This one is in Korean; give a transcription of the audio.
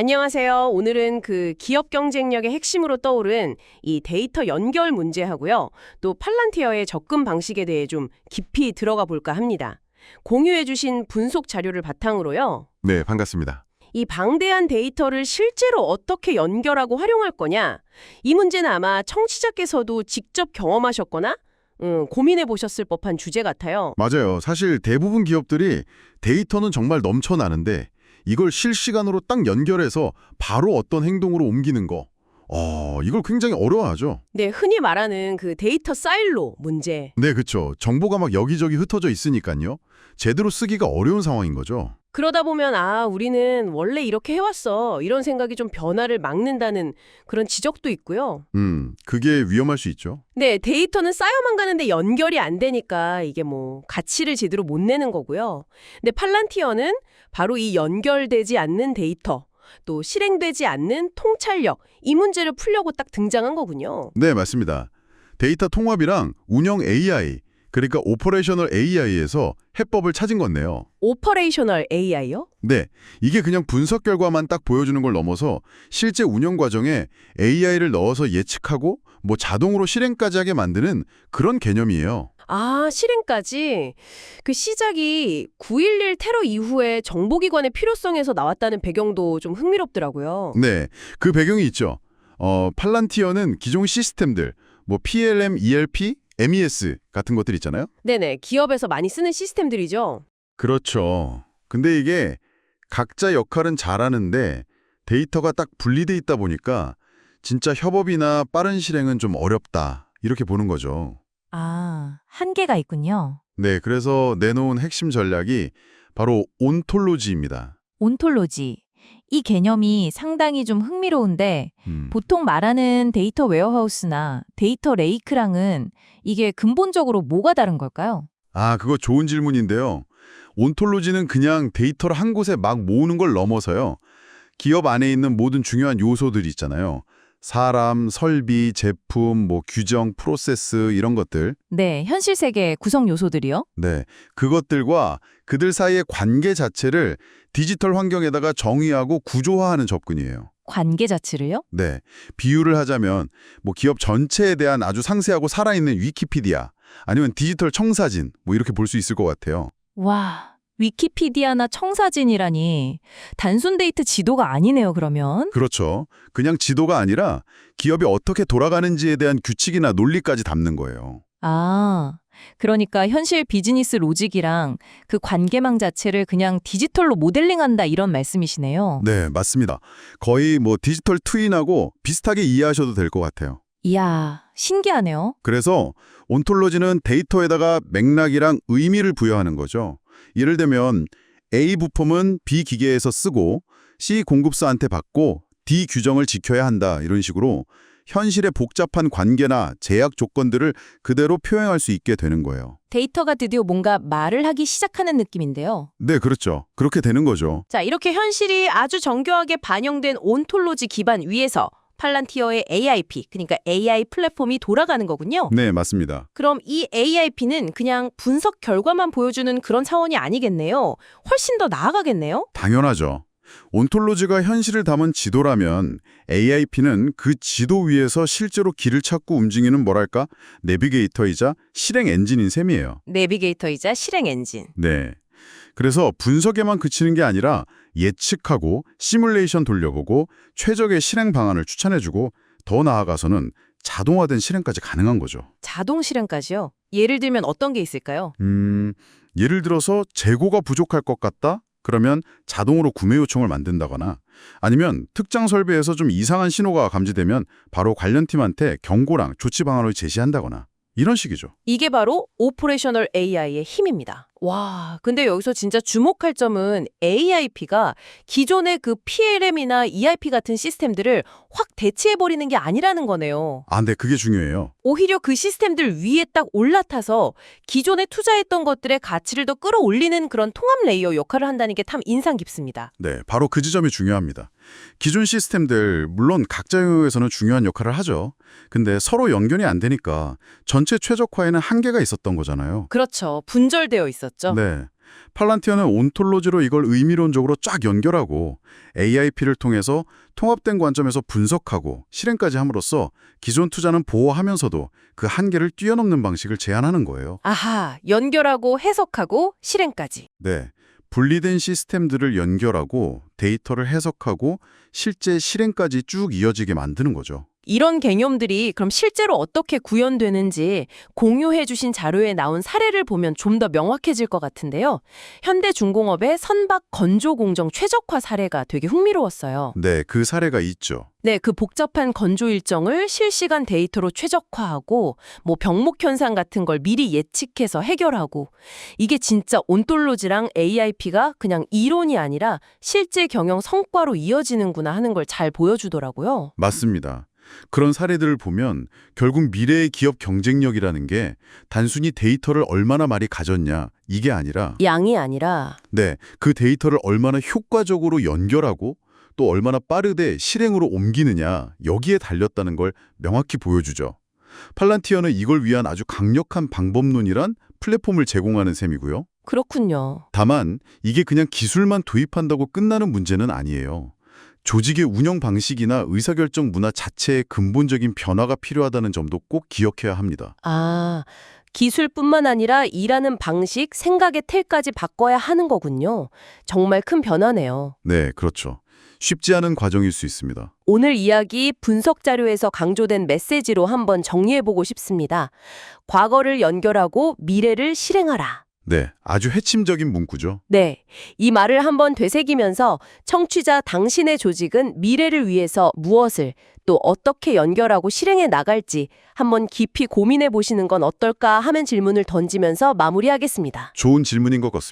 안녕하세요. 오늘은 그 기업 경쟁력의 핵심으로 떠오른 이 데이터 연결 문제하고요. 또 팔란티어의 접근 방식에 대해 좀 깊이 들어가 볼까 합니다. 공유해 주신 분석 자료를 바탕으로요. 네, 반갑습니다. 이 방대한 데이터를 실제로 어떻게 연결하고 활용할 거냐? 이 문제는 아마 청취자께서도 직접 경험하셨거나 고민해 보셨을 법한 주제 같아요. 맞아요. 사실 대부분 기업들이 데이터는 정말 넘쳐나는데 이걸 실시간으로 딱 연결해서 바로 어떤 행동으로 옮기는 거. 이걸 굉장히 어려워하죠. 네, 흔히 말하는 그 데이터 사일로 문제. 네, 그렇죠. 정보가 막 여기저기 흩어져 있으니까요. 제대로 쓰기가 어려운 상황인 거죠. 그러다 보면 우리는 원래 이렇게 해왔어. 이런 생각이 좀 변화를 막는다는 그런 지적도 있고요. 그게 위험할 수 있죠. 네, 데이터는 쌓여만 가는데 연결이 안 되니까 이게 뭐 가치를 제대로 못 내는 거고요. 근데 팔란티어는 바로 이 연결되지 않는 데이터, 또 실행되지 않는 통찰력, 이 문제를 풀려고 딱 등장한 거군요. 네, 맞습니다. 데이터 통합이랑 운영 AI, 그러니까 오퍼레이셔널 AI에서 해법을 찾은 건데요. 오퍼레이셔널 AI요? 네, 이게 그냥 분석 결과만 딱 보여주는 걸 넘어서 실제 운영 과정에 AI를 넣어서 예측하고 뭐 자동으로 실행까지 하게 만드는 그런 개념이에요. 실행까지. 그 시작이 9.11 테러 이후에 정보기관의 필요성에서 나왔다는 배경도 좀 흥미롭더라고요. 네, 그 배경이 있죠. 팔란티어는 기존 시스템들, 뭐 PLM, ERP, MES 같은 것들 있잖아요. 네네, 기업에서 많이 쓰는 시스템들이죠. 그렇죠. 근데 이게 각자 역할은 잘하는데 데이터가 딱 분리돼 있다 보니까 진짜 협업이나 빠른 실행은 좀 어렵다. 이렇게 보는 거죠. 한계가 있군요. 네, 그래서 내놓은 핵심 전략이 바로 온톨로지입니다. 온톨로지. 이 개념이 상당히 좀 흥미로운데 보통 말하는 데이터 웨어하우스나 데이터 레이크랑은 이게 근본적으로 뭐가 다른 걸까요? 그거 좋은 질문인데요. 온톨로지는 그냥 데이터를 한 곳에 막 모으는 걸 넘어서요. 기업 안에 있는 모든 중요한 요소들이 있잖아요. 사람, 설비, 제품, 뭐 규정, 프로세스 이런 것들. 네, 현실 세계 구성 요소들이요? 네, 그것들과 그들 사이의 관계 자체를 디지털 환경에다가 정의하고 구조화하는 접근이에요. 관계 자체를요? 네, 비유를 하자면 뭐 기업 전체에 대한 아주 상세하고 살아있는 위키피디아 아니면 디지털 청사진 뭐 이렇게 볼 수 있을 것 같아요. 와, 위키피디아나 청사진이라니 단순 데이터 지도가 아니네요, 그러면. 그렇죠. 그냥 지도가 아니라 기업이 어떻게 돌아가는지에 대한 규칙이나 논리까지 담는 거예요. 그러니까 현실 비즈니스 로직이랑 그 관계망 자체를 그냥 디지털로 모델링한다 이런 말씀이시네요. 네, 맞습니다. 거의 뭐 디지털 트윈하고 비슷하게 이해하셔도 될 것 같아요. 이야, 신기하네요. 그래서 온톨로지는 데이터에다가 맥락이랑 의미를 부여하는 거죠. 예를 들면 A 부품은 B 기계에서 쓰고 C 공급사한테 받고 D 규정을 지켜야 한다 이런 식으로 현실의 복잡한 관계나 제약 조건들을 그대로 표현할 수 있게 되는 거예요. 데이터가 드디어 뭔가 말을 하기 시작하는 느낌인데요. 네, 그렇죠. 그렇게 되는 거죠. 자, 이렇게 현실이 아주 정교하게 반영된 온톨로지 기반 위에서 팔란티어의 AIP, 그러니까 AI 플랫폼이 돌아가는 거군요. 네, 맞습니다. 그럼 이 AIP는 그냥 분석 결과만 보여주는 그런 차원이 아니겠네요. 훨씬 더 나아가겠네요. 당연하죠. 온톨로지가 현실을 담은 지도라면 AIP는 그 지도 위에서 실제로 길을 찾고 움직이는 뭐랄까 내비게이터이자 실행 엔진인 셈이에요. 내비게이터이자 실행 엔진. 네. 그래서 분석에만 그치는 게 아니라 예측하고 시뮬레이션 돌려보고 최적의 실행 방안을 추천해주고 더 나아가서는 자동화된 실행까지 가능한 거죠. 자동 실행까지요? 예를 들면 어떤 게 있을까요? 예를 들어서 재고가 부족할 것 같다? 그러면 자동으로 구매 요청을 만든다거나 아니면 특정 설비에서 좀 이상한 신호가 감지되면 바로 관련 팀한테 경고랑 조치 방안을 제시한다거나 이런 식이죠. 이게 바로 오퍼레이셔널 AI의 힘입니다. 와, 근데 여기서 진짜 주목할 점은 AIP가 기존의 그 PLM이나 ERP 같은 시스템들을 확 대체해버리는 게 아니라는 거네요. 네, 그게 중요해요. 오히려 그 시스템들 위에 딱 올라타서 기존에 투자했던 것들의 가치를 더 끌어올리는 그런 통합 레이어 역할을 한다는 게 참 인상 깊습니다. 네, 바로 그 지점이 중요합니다. 기존 시스템들 물론 각자 영역에서는 중요한 역할을 하죠. 근데 서로 연결이 안 되니까 전체 최적화에는 한계가 있었던 거잖아요. 그렇죠. 분절되어 있었죠. 네. 팔란티어는 온톨로지로 이걸 의미론적으로 쫙 연결하고 AIP를 통해서 통합된 관점에서 분석하고 실행까지 함으로써 기존 투자는 보호하면서도 그 한계를 뛰어넘는 방식을 제안하는 거예요. 아하, 연결하고 해석하고 실행까지. 네. 분리된 시스템들을 연결하고 데이터를 해석하고 실제 실행까지 쭉 이어지게 만드는 거죠. 이런 개념들이 그럼 실제로 어떻게 구현되는지 공유해 주신 자료에 나온 사례를 보면 좀 더 명확해질 것 같은데요. 현대중공업의 선박 건조 공정 최적화 사례가 되게 흥미로웠어요. 네, 그 사례가 있죠. 네, 그 복잡한 건조 일정을 실시간 데이터로 최적화하고 뭐 병목 현상 같은 걸 미리 예측해서 해결하고 이게 진짜 온톨로지랑 AIP가 그냥 이론이 아니라 실제 경영 성과로 이어지는구나 하는 걸 잘 보여주더라고요. 맞습니다. 그런 사례들을 보면 결국 미래의 기업 경쟁력이라는 게 단순히 데이터를 얼마나 많이 가졌냐 이게 아니라 양이 아니라 네, 그 데이터를 얼마나 효과적으로 연결하고 또 얼마나 빠르게 실행으로 옮기느냐 여기에 달렸다는 걸 명확히 보여주죠. 팔란티어는 이걸 위한 아주 강력한 방법론이란 플랫폼을 제공하는 셈이고요. 그렇군요. 다만 이게 그냥 기술만 도입한다고 끝나는 문제는 아니에요. 조직의 운영 방식이나 의사결정 문화 자체의 근본적인 변화가 필요하다는 점도 꼭 기억해야 합니다. 아, 기술뿐만 아니라 일하는 방식, 생각의 틀까지 바꿔야 하는 거군요. 정말 큰 변화네요. 네, 그렇죠. 쉽지 않은 과정일 수 있습니다. 오늘 이야기 분석 자료에서 강조된 메시지로 한번 정리해보고 싶습니다. 과거를 연결하고 미래를 실행하라. 네, 아주 핵심적인 문구죠. 네, 이 말을 한번 되새기면서 청취자 당신의 조직은 미래를 위해서 무엇을 또 어떻게 연결하고 실행해 나갈지 한번 깊이 고민해 보시는 건 어떨까 하는 질문을 던지면서 마무리하겠습니다. 좋은 질문인 것 같습니다.